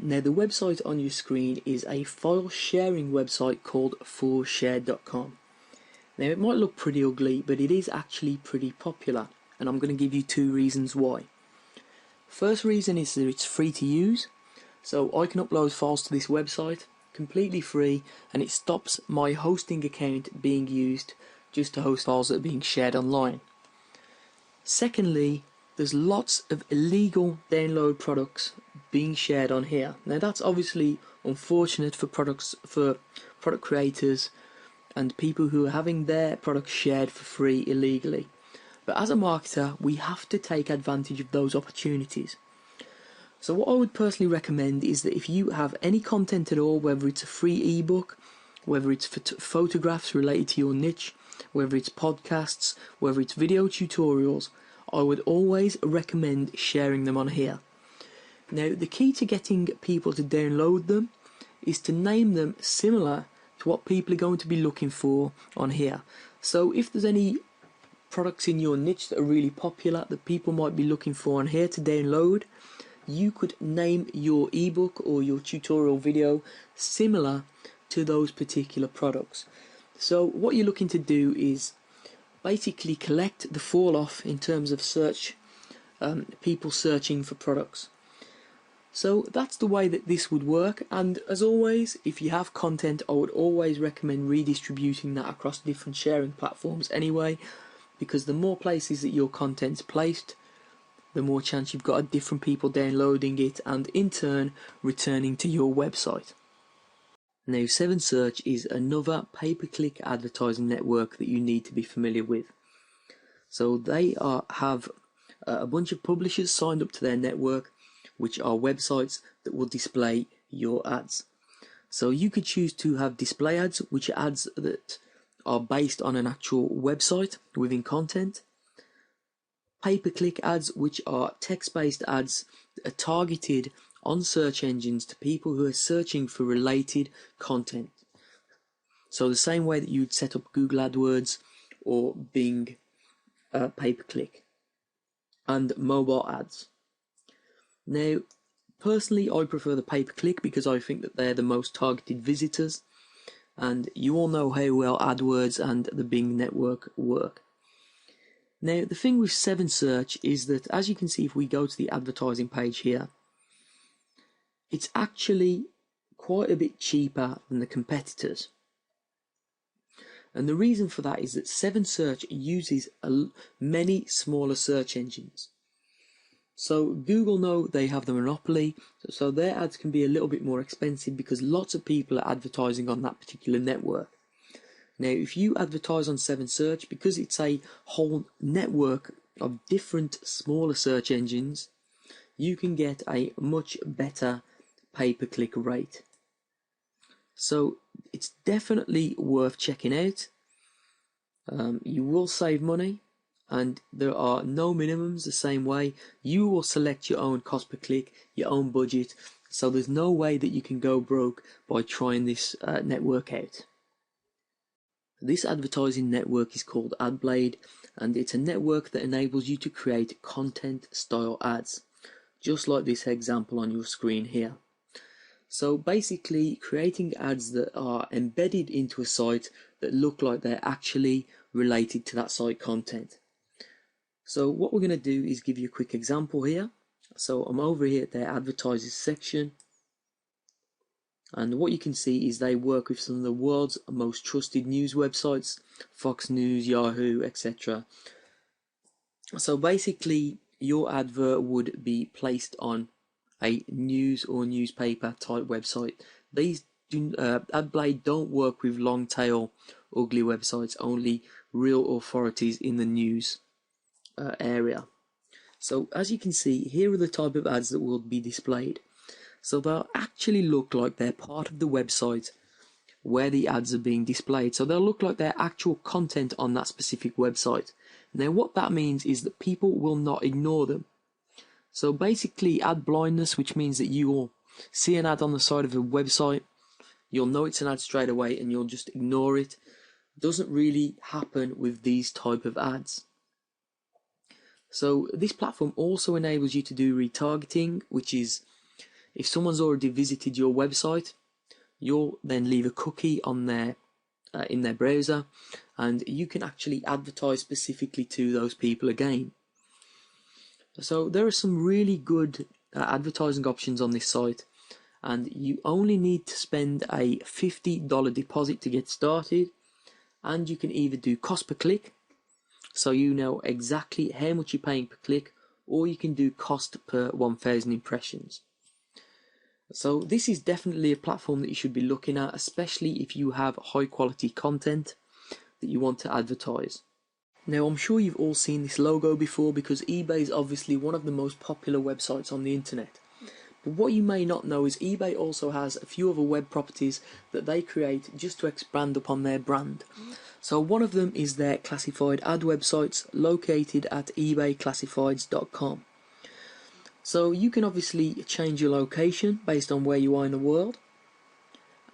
Now the website on your screen is a file sharing website called forshare.com. Now it might look pretty ugly, but it is actually pretty popular, and I'm going to give you two reasons why. First reason is that it's free to use, so I can upload files to this website completely free, and it stops my hosting account being used just to host files that are being shared online. Secondly, there's lots of illegal download products being shared on here. Now that's obviously unfortunate for product creators and people who are having their products shared for free illegally. But as a marketer, we have to take advantage of those opportunities. So what I would personally recommend is that if you have any content at all, whether it's a free ebook, whether it's photographs related to your niche, whether it's podcasts, whether it's video tutorials, I would always recommend sharing them on here. Now, the key to getting people to download them is to name them similar to what people are going to be looking for on here. So if there's any products in your niche that are really popular that people might be looking for on here to download, you could name your ebook or your tutorial video similar to those particular products. So what you're looking to do is basically collect the fall off in terms of search, people searching for products. So that's the way that this would work, and as always, if you have content, I would always recommend redistributing that across different sharing platforms anyway, because the more places that your content's placed, the more chance you've got of different people downloading it and in turn returning to your website. Now 7Search is another pay-per-click advertising network that you need to be familiar with. So they have a bunch of publishers signed up to their network, which are websites that will display your ads. So you could choose to have display ads, which are ads that are based on an actual website within content. Pay-per-click ads, which are text-based ads that are targeted on search engines to people who are searching for related content. So the same way that you'd set up Google AdWords or Bing pay-per-click. And mobile ads. Now, personally, I prefer the pay-per-click because I think that they're the most targeted visitors, and you all know how well AdWords and the Bing network work. Now, the thing with 7Search is that, as you can see, if we go to the advertising page here, it's actually quite a bit cheaper than the competitors. And the reason for that is that 7Search uses many smaller search engines. So Google know they have the monopoly, so their ads can be a little bit more expensive because lots of people are advertising on that particular network. Now, if you advertise on 7Search, because it's a whole network of different smaller search engines, you can get a much better pay-per-click rate. So it's definitely worth checking out. You will save money, and there are no minimums the same way. You will select your own cost per click, your own budget, so there's no way that you can go broke by trying this network out. This advertising network is called AdBlade, and it's a network that enables you to create content style ads, just like this example on your screen here. So basically creating ads that are embedded into a site that look like they're actually related to that site content. So what we're going to do is give you a quick example here. So I'm over here at their advertisers section, and what you can see is they work with some of the world's most trusted news websites, Fox News, Yahoo, etc. So basically your advert would be placed on a news or newspaper type website. These AdBlade don't work with long tail ugly websites, only real authorities in the news area. So as you can see, here are the type of ads that will be displayed. So they'll actually look like they're part of the website where the ads are being displayed. So they'll look like they're actual content on that specific website. Now what that means is that people will not ignore them. So basically ad blindness, which means that you will see an ad on the side of a website, you'll know it's an ad straight away and you'll just ignore it, doesn't really happen with these type of ads. So this platform also enables you to do retargeting, which is If someone's already visited your website, you'll then leave a cookie on their in their browser, and you can actually advertise specifically to those people again. So there are some really good advertising options on this site, and you only need to spend a $50 deposit to get started, and you can either do cost per click, so you know exactly how much you're paying per click, or you can do cost per 1,000 impressions. So this is definitely a platform that you should be looking at, especially if you have high quality content that you want to advertise. Now, I'm sure you've all seen this logo before, because eBay is obviously one of the most popular websites on the internet. But what you may not know is eBay also has a few other web properties that they create just to expand upon their brand. So one of them is their classified ad websites located at ebayclassifieds.com. So you can obviously change your location based on where you are in the world,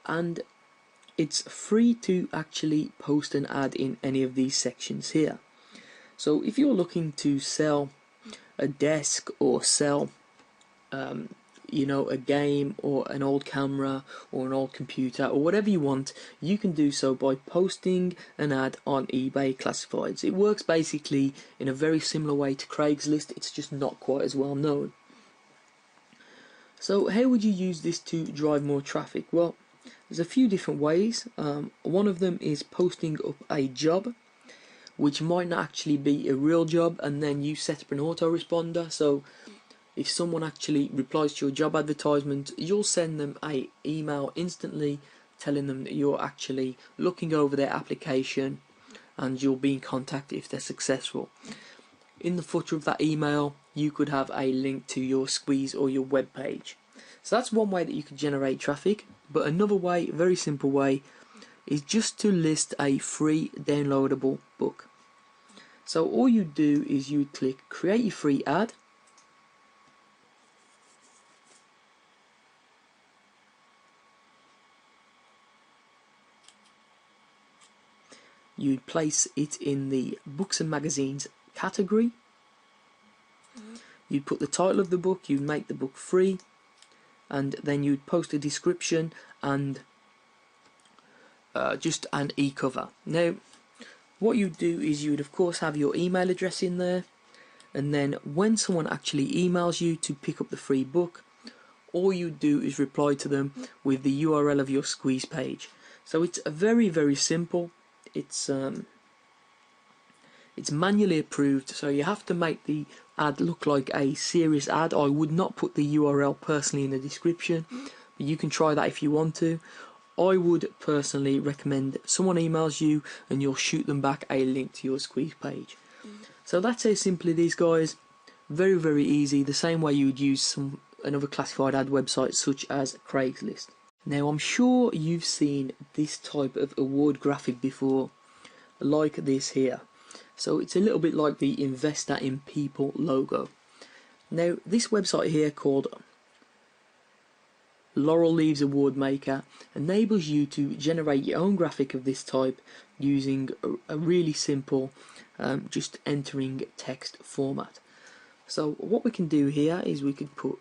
and it's free to actually post an ad in any of these sections here. So if you're looking to sell a desk, or sell a game or an old camera or an old computer or whatever you want, you can do so by posting an ad on eBay Classifieds. It works basically in a very similar way to Craigslist, it's just not quite as well known. So how would you use this to drive more traffic? Well, there's a few different ways. One of them is posting up a job, which might not actually be a real job, and then you set up an autoresponder. So if someone actually replies to your job advertisement, you'll send them an email instantly telling them that you're actually looking over their application, and you'll be in contact if they're successful. In the footer of that email, you could have a link to your squeeze or your web page. So that's one way that you could generate traffic. But another way, very simple way, is just to list a free downloadable book. So all you do is you click create your free ad, you'd place it in the books and magazines category. You'd put the title of the book, you'd make the book free, and then you'd post a description and just an e-cover. Now, what you'd do is you'd of course have your email address in there, and then when someone actually emails you to pick up the free book, all you do is reply to them with the URL of your squeeze page. So it's very, very simple. It's manually approved, so you have to make the ad look like a serious ad. I would not put the URL personally in the description, but you can try that if you want to. I would personally recommend someone emails you and you'll shoot them back a link to your squeeze page. So that's how simple it is, guys. Very, very easy, the same way you would use another classified ad website such as Craigslist. Now, I'm sure you've seen this type of award graphic before, like this here. So it's a little bit like the Investor in People logo. Now, this website here called Laurel Leaves Award Maker enables you to generate your own graphic of this type using a really simple just entering text format. So what we can do here is we could put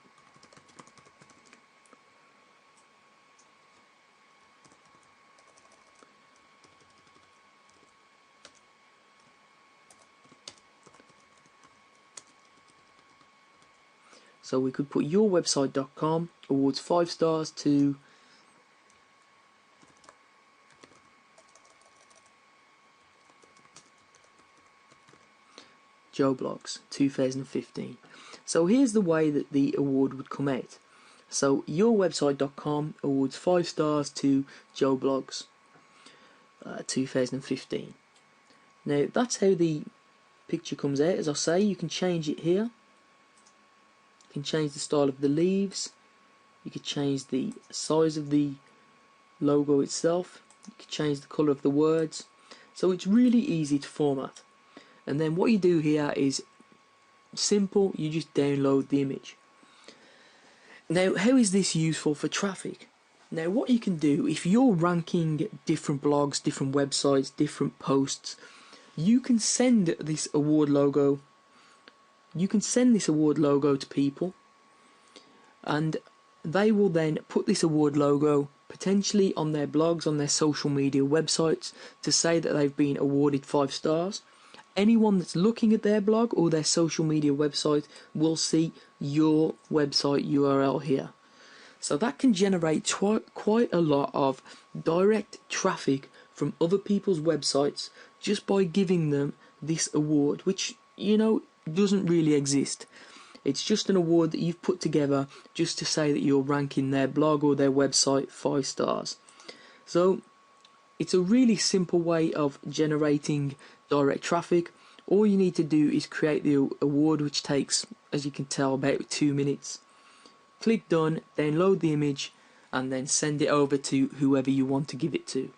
yourwebsite.com awards 5 stars to Joe Blogs 2015. So here's the way that the award would come out. So yourwebsite.com awards 5 stars to Joe Blogs 2015. Now that's how the picture comes out. As I say, you can change it here. You can change the style of the leaves, you can change the size of the logo itself, you can change the colour of the words. So it's really easy to format. And then what you do here is simple, you just download the image. Now, how is this useful for traffic? Now, what you can do, if you're ranking different blogs, different websites, different posts, you can send this award logo to people, and They will then put this award logo potentially on their blogs, on their social media websites, to say that they've been awarded 5 stars. Anyone that's looking at their blog or their social media website will see your website URL here. So that can generate quite a lot of direct traffic from other people's websites just by giving them this award, which, doesn't really exist. It's just an award that you've put together just to say that you're ranking their blog or their website 5 stars. So it's a really simple way of generating direct traffic. All you need to do is create the award, which takes, as you can tell, about 2 minutes. Click done, then load the image, and then send it over to whoever you want to give it to.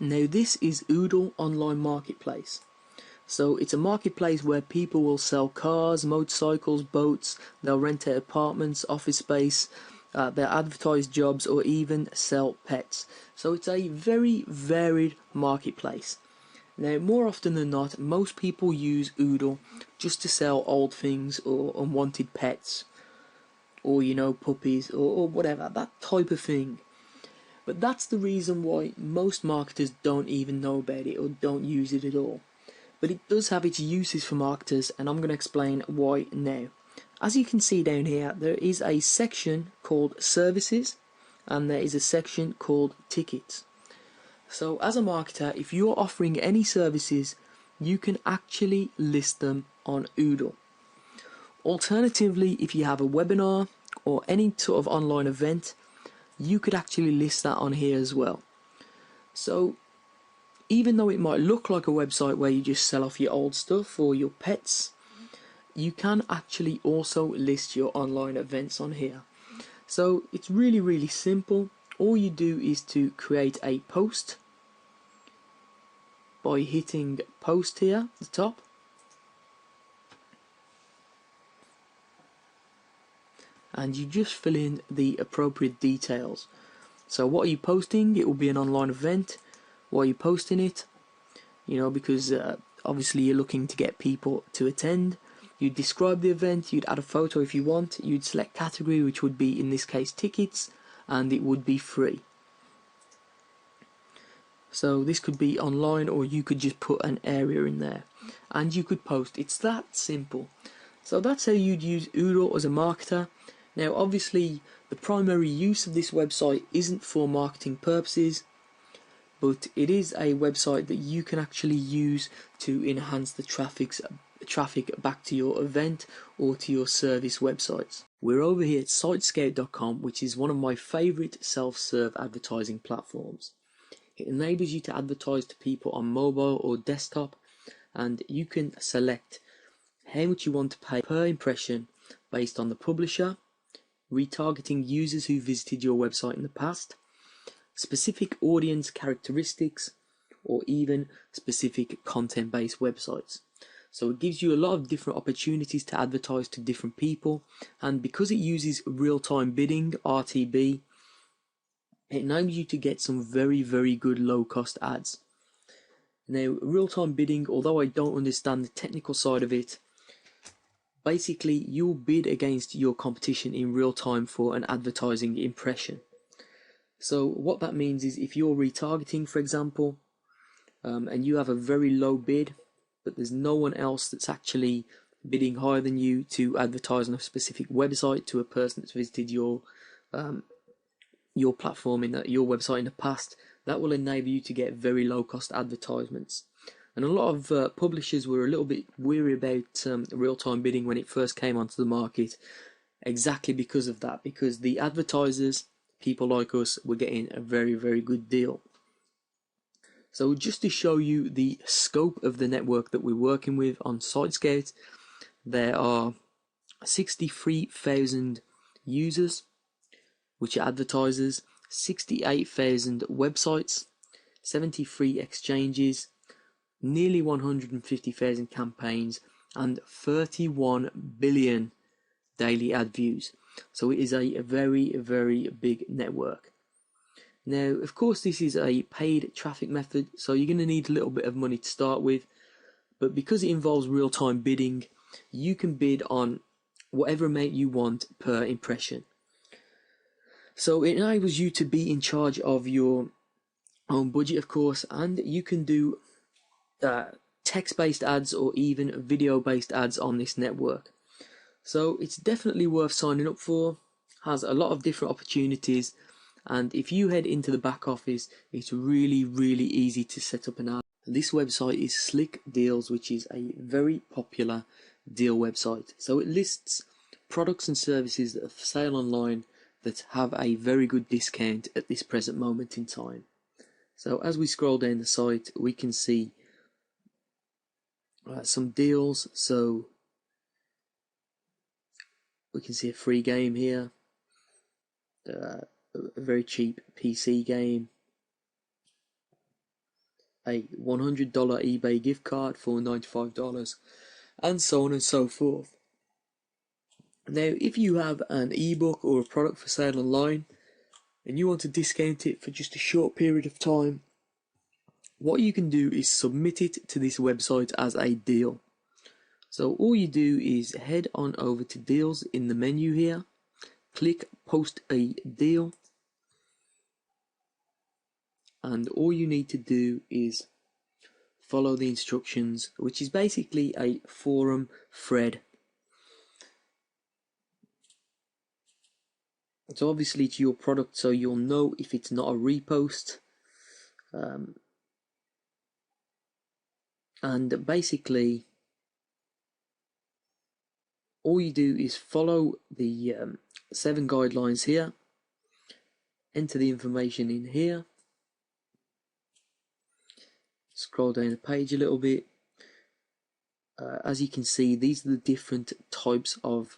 Now this is Oodle Online Marketplace. So it's a marketplace where people will sell cars, motorcycles, boats, they'll rent out apartments, office space, they'll advertise jobs, or even sell pets. So it's a very varied marketplace. Now, more often than not, most people use Oodle just to sell old things or unwanted pets, or puppies, or whatever, that type of thing. But that's the reason why most marketers don't even know about it or don't use it at all. But it does have its uses for marketers, and I'm going to explain why now. As you can see down here, there is a section called Services, and there is a section called Tickets. So as a marketer, if you're offering any services, you can actually list them on Oodle. Alternatively, if you have a webinar or any sort of online event, you could actually list that on here as well. So even though it might look like a website where you just sell off your old stuff or your pets, you can actually also list your online events on here. So it's really, really simple. All you do is to create a post by hitting post here at the top. And you just fill in the appropriate details. So what are you posting? It will be an online event. Why are you posting it? Because obviously you're looking to get people to attend. You'd describe the event, you'd add a photo if you want, you'd select category, which would be in this case tickets, and it would be free. So this could be online, or you could just put an area in there and you could post. It's that simple. So that's how you'd use Oodle as a marketer. Now obviously the primary use of this website isn't for marketing purposes, but it is a website that you can actually use to enhance the traffic back to your event or to your service websites. We're over here at sitescout.com, which is one of my favorite self-serve advertising platforms. It enables you to advertise to people on mobile or desktop, and you can select how much you want to pay per impression based on the publisher, retargeting users who visited your website in the past, specific audience characteristics, or even specific content-based websites. So it gives you a lot of different opportunities to advertise to different people, and because it uses real-time bidding, RTB, it enables you to get some very, very good low-cost ads. Now, real-time bidding, although I don't understand the technical side of it, basically you'll bid against your competition in real time for an advertising impression. So what that means is if you're retargeting, for example, and you have a very low bid, but there's no one else that's actually bidding higher than you to advertise on a specific website to a person that's visited your platform your website in the past, that will enable you to get very low cost advertisements. And a lot of publishers were a little bit weary about real-time bidding when it first came onto the market, exactly because of that, because the advertisers, people like us, were getting a very, very good deal. So just to show you the scope of the network that we're working with on SiteScout, there are 63,000 users, which are advertisers, 68,000 websites, 73 exchanges, nearly 150,000 campaigns, and 31 billion daily ad views. So it is a very, very big network. Now, of course, this is a paid traffic method, so you're going to need a little bit of money to start with, but because it involves real-time bidding, you can bid on whatever amount you want per impression. So it enables you to be in charge of your own budget, of course, and you can do text-based ads or even video-based ads on this network. So it's definitely worth signing up for. Has a lot of different opportunities, and if you head into the back office, it's really easy to set up an ad. This website is Slick Deals, which is a very popular deal website. So it lists products and services that are for sale online that have a very good discount at this present moment in time. So as we scroll down the site, we can see some deals. So we can see a free game here, a very cheap PC game, a $100 eBay gift card for $95, and so on and so forth. Now, if you have an ebook or a product for sale online and you want to discount it for just a short period of time, what you can do is submit it to this website as a deal. So all you do is head on over to deals in the menu here, click post a deal, and all you need to do is follow the instructions, which is basically a forum thread. It's obviously to your product, so you'll know if it's not a repost. And basically, all you do is follow the 7 guidelines here, enter the information in here, scroll down the page a little bit. As you can see, these are the different types of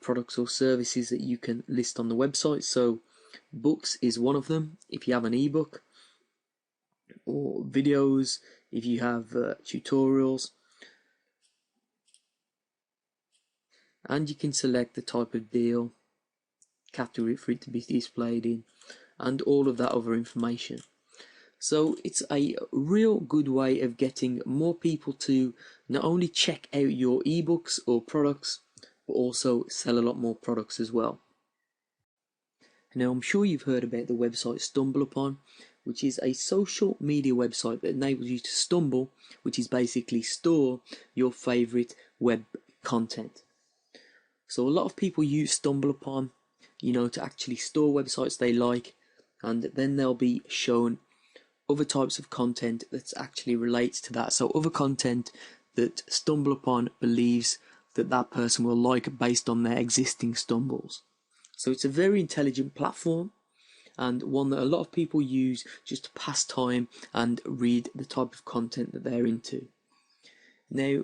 products or services that you can list on the website. So books is one of them if you have an ebook, or videos if you have tutorials, and you can select the type of deal, category for it to be displayed in, and all of that other information. So it's a real good way of getting more people to not only check out your ebooks or products, but also sell a lot more products as well. Now, I'm sure you've heard about the website StumbleUpon, which is a social media website that enables you to stumble, which is basically store your favorite web content. So a lot of people use StumbleUpon, to actually store websites they like, and then they'll be shown other types of content that actually relates to that. So other content that StumbleUpon believes that person will like based on their existing stumbles. So it's a very intelligent platform, and one that a lot of people use just to pass time and read the type of content that they're into. Now,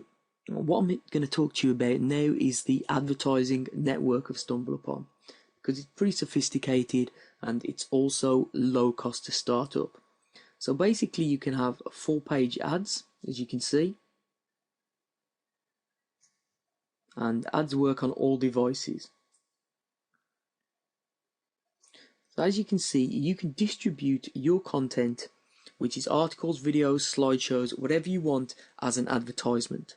what I'm going to talk to you about now is the advertising network of StumbleUpon, because it's pretty sophisticated and it's also low cost to start up. So basically you can have full page ads, as you can see, and ads work on all devices. So as you can see, you can distribute your content, which is articles, videos, slideshows, whatever you want, as an advertisement.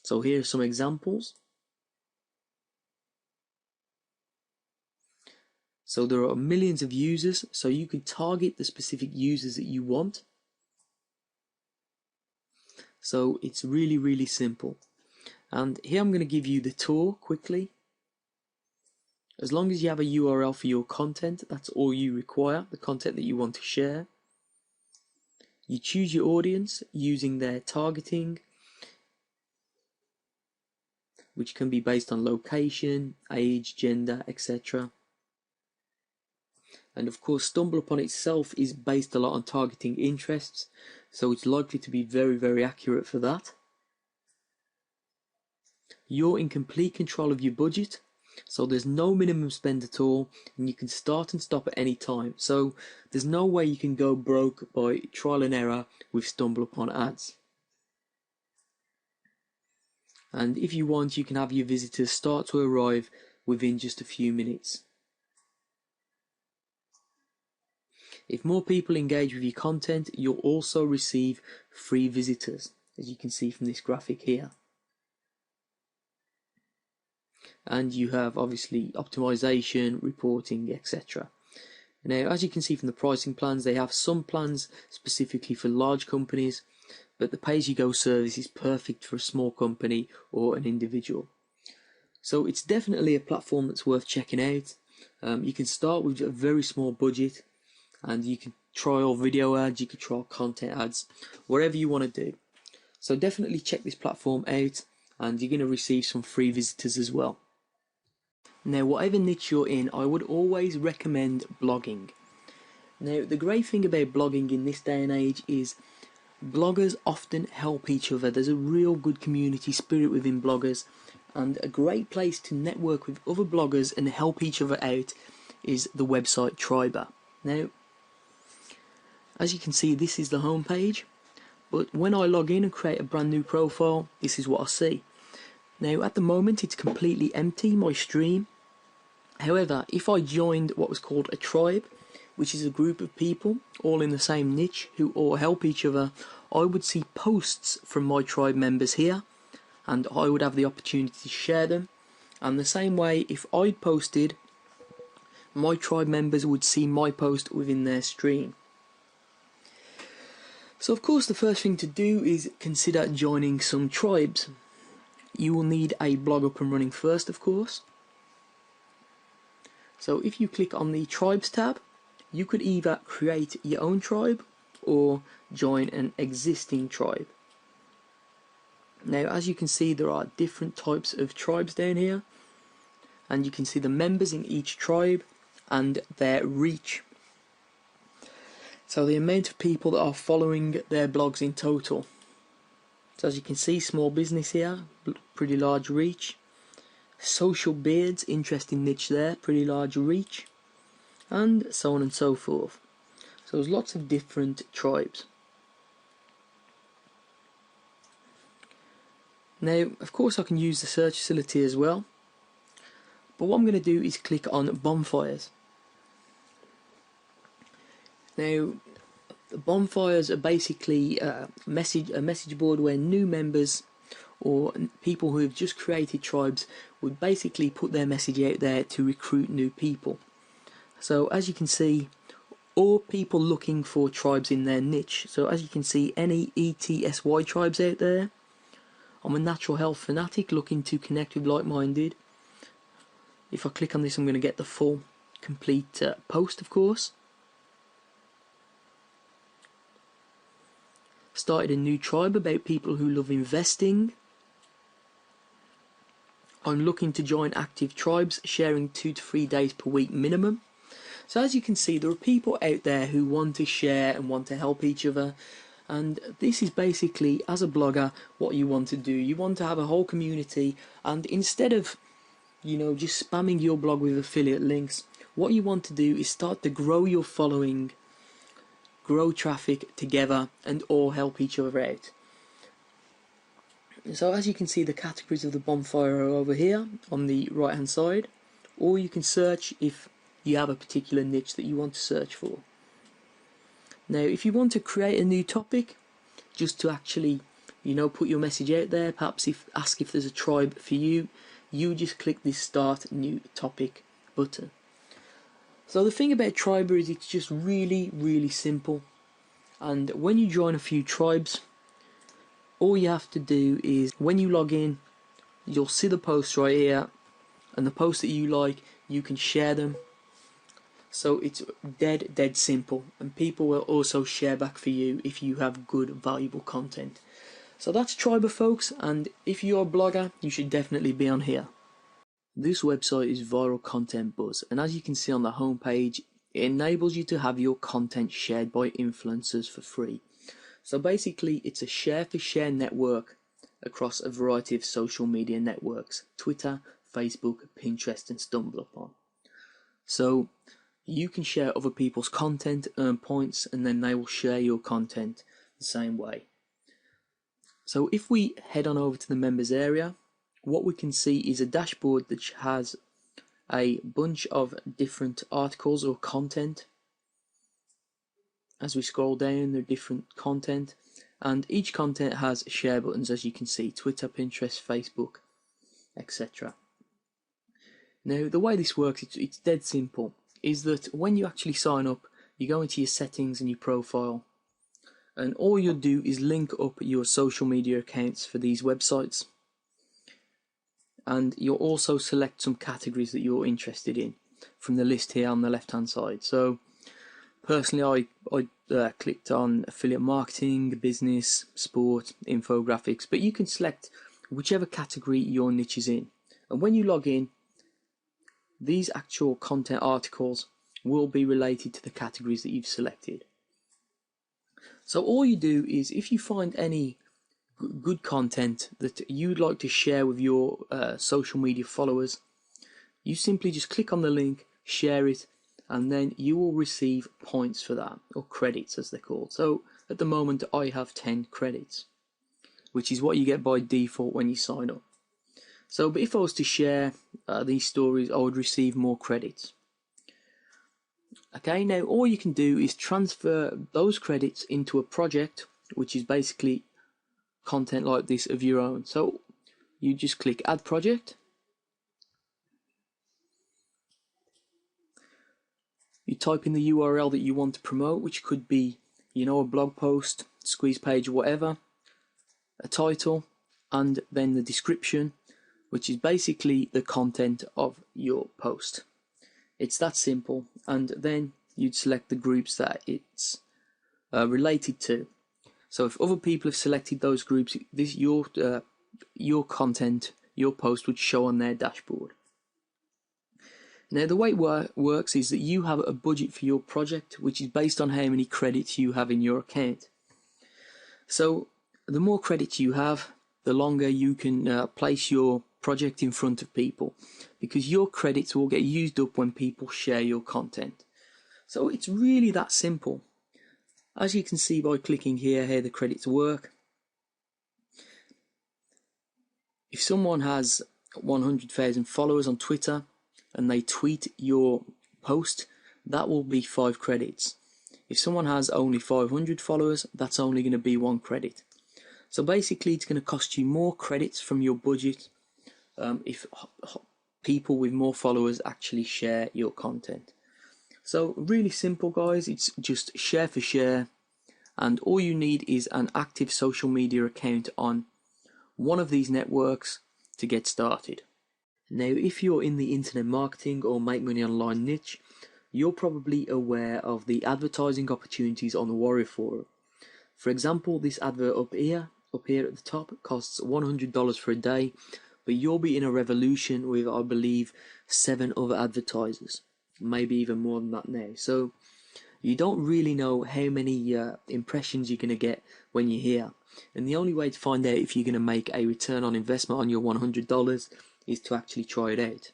So here are some examples. So there are millions of users, so you can target the specific users that you want. So it's really simple. And here I'm going to give you the tour quickly. As long as you have a URL for your content, that's all you require, the content that you want to share. You choose your audience using their targeting, which can be based on location, age, gender, etc. And of course, StumbleUpon itself is based a lot on targeting interests, so it's likely to be very accurate for that. You're in complete control of your budget, so there's no minimum spend at all, and you can start and stop at any time. So there's no way you can go broke by trial and error with StumbleUpon ads. And if you want, you can have your visitors start to arrive within just a few minutes. If more people engage with your content, you'll also receive free visitors, as you can see from this graphic here. and you have obviously optimization, reporting, etc. Now, as you can see from the pricing plans, they have some plans specifically for large companies, but the pay-as-you-go service is perfect for a small company or an individual. So it's definitely a platform that's worth checking out. You can start with a very small budget, and you can trial video ads, you can trial content ads, whatever you want to do. So definitely check this platform out, and you're going to receive some free visitors as well. Now, whatever niche you're in, I would always recommend blogging. Now, the great thing about blogging in this day and age is bloggers often help each other. There's a real good community spirit within bloggers, and a great place to network with other bloggers and help each other out is the website Triber. Now, as you can see, this is the home page, but when I log in and create a brand new profile, this is what I see. Now, at the moment, it's completely empty, my stream. However, if I joined what was called a tribe, which is a group of people all in the same niche who all help each other, I would see posts from my tribe members here, and I would have the opportunity to share them. And the same way, if I'd posted, my tribe members would see my post within their stream. So of course, the first thing to do is consider joining some tribes. You will need a blog up and running first, of course. So if you click on the Tribes tab, you could either create your own tribe or join an existing tribe. Now, as you can see, there are different types of tribes down here, and you can see the members in each tribe and their reach. So the amount of people that are following their blogs in total. So as you can see, small business here, pretty large reach. Social beards, interesting niche there, pretty large reach, and so on and so forth. So there's lots of different tribes. Now, of course, I can use the search facility as well, but what I'm going to do is click on bonfires. Now, the bonfires are basically a message board where new members or people who have just created tribes would basically put their message out there to recruit new people. So as you can see, all people looking for tribes in their niche. So as you can see, any ETSY tribes out there. I'm a natural health fanatic looking to connect with like-minded. If I click on this, I'm going to get the full complete post, of course. Started a new tribe about people who love investing. I'm looking to join active tribes, sharing 2 to 3 days per week minimum. So as you can see, there are people out there who want to share and want to help each other. And this is basically, as a blogger, what you want to do. You want to have a whole community, and instead of, just spamming your blog with affiliate links, what you want to do is start to grow your following, grow traffic together, and all help each other out. So as you can see, the categories of the bonfire are over here on the right hand side, or you can search if you have a particular niche that you want to search for. Now, if you want to create a new topic, just to actually, put your message out there, perhaps ask if there's a tribe for you, you just click this Start New Topic button. So the thing about Triber is it's just really, really simple. And when you join a few tribes, all you have to do is, when you log in, you'll see the posts right here, and the posts that you like, you can share them. So it's dead simple, and people will also share back for you if you have good, valuable content. So that's Triber, folks, and if you're a blogger, you should definitely be on here. This website is Viral Content Buzz, and as you can see on the home page, it enables you to have your content shared by influencers for free. So basically, it's a share-for-share network across a variety of social media networks: Twitter, Facebook, Pinterest, and StumbleUpon. So you can share other people's content, earn points, and then they will share your content the same way. So if we head on over to the members area, what we can see is a dashboard that has a bunch of different articles or content. As we scroll down, there are different content, and each content has share buttons, as you can see: Twitter, Pinterest, Facebook, etc. Now the way this works, it's dead simple, is that when you actually sign up, you go into your settings and your profile, and all you'll do is link up your social media accounts for these websites, and you'll also select some categories that you're interested in from the list here on the left hand side. So personally I clicked on affiliate marketing, business, sport, infographics, but you can select whichever category your niche is in, and when you log in, these actual content articles will be related to the categories that you've selected. So all you do is, if you find any good content that you'd like to share with your social media followers, you simply just click on the link, share it, and then you will receive points for that, or credits as they're called. So at the moment I have 10 credits, which is what you get by default when you sign up. So, but if I was to share these stories, I would receive more credits. Okay, now all you can do is transfer those credits into a project, which is basically content like this of your own. So you just click add project, you type in the URL that you want to promote, which could be, you know, a blog post, squeeze page, whatever, a title, and then the description, which is basically the content of your post. It's that simple, and then you'd select the groups that it's related to. So if other people have selected those groups, this your content, your post would show on their dashboard. Now the way it works is that you have a budget for your project, which is based on how many credits you have in your account. So the more credits you have, the longer you can place your project in front of people, because your credits will get used up when people share your content. So it's really that simple. As you can see by clicking here how the credits work, if someone has 100,000 followers on Twitter and they tweet your post, that will be 5 credits. If someone has only 500 followers, that's only going to be 1 credit. So basically it's going to cost you more credits from your budget if people with more followers actually share your content. So really simple, guys. It's just share for share, and all you need is an active social media account on one of these networks to get started. Now if you're in the internet marketing or make money online niche, you're probably aware of the advertising opportunities on the Warrior Forum. For example, this advert up here at the top costs $100 for a day, but you'll be in a revolution with, I believe, 7 other advertisers, maybe even more than that now. So you don't really know how many impressions you're going to get when you're here, and the only way to find out if you're going to make a return on investment on your $100 is to actually try it out.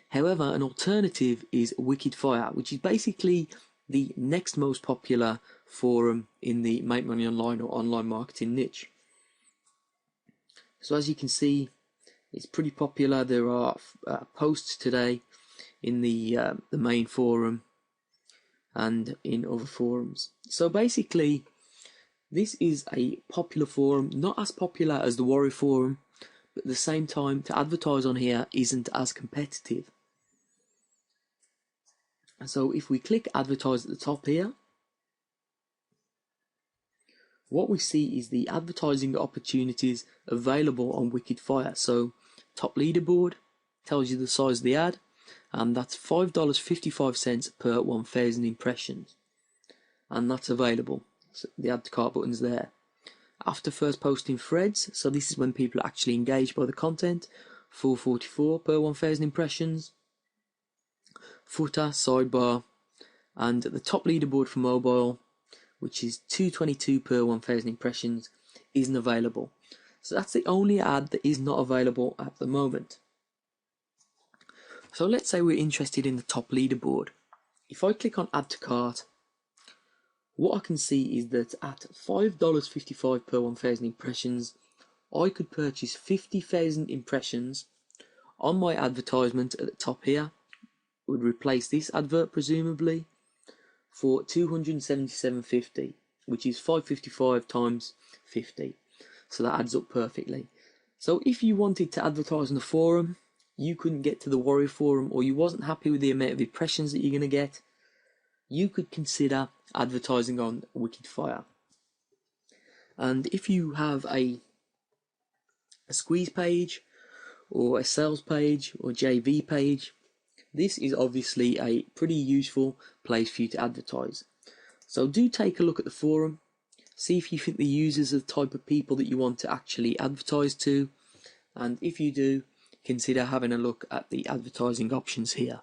However, an alternative is Wicked Fire, which is basically the next most popular forum in the make money online or online marketing niche. So as you can see, it's pretty popular. There are posts today in the main forum and in other forums. So basically, this is a popular forum, not as popular as the Warrior Forum, but at the same time, to advertise on here isn't as competitive. And so if we click advertise at the top here, what we see is the advertising opportunities available on Wicked Fire. So top leaderboard tells you the size of the ad, and that's $5.55 per 1,000 impressions, and that's available. So the add to cart button's there. After first posting threads, so this is when people are actually engaged by the content, $4.44 per 1,000 impressions. Footer, sidebar, and the top leaderboard for mobile, which is $2.22 per 1,000 impressions, isn't available. So that's the only ad that is not available at the moment. So let's say we're interested in the top leaderboard. If I click on add to cart, what I can see is that at $5.55 per 1,000 impressions, I could purchase 50,000 impressions on my advertisement at the top here. Would replace this advert presumably for $277.50, which is $5.55 times 50. So that adds up perfectly. So if you wanted to advertise on the forum, you couldn't get to the Warrior Forum, or you wasn't happy with the amount of impressions that you're going to get, you could consider advertising on Wicked Fire. And if you have a squeeze page, or a sales page, or JV page, this is obviously a pretty useful place for you to advertise. So do take a look at the forum, see if you think the users are the type of people that you want to actually advertise to, and if you do, consider having a look at the advertising options here.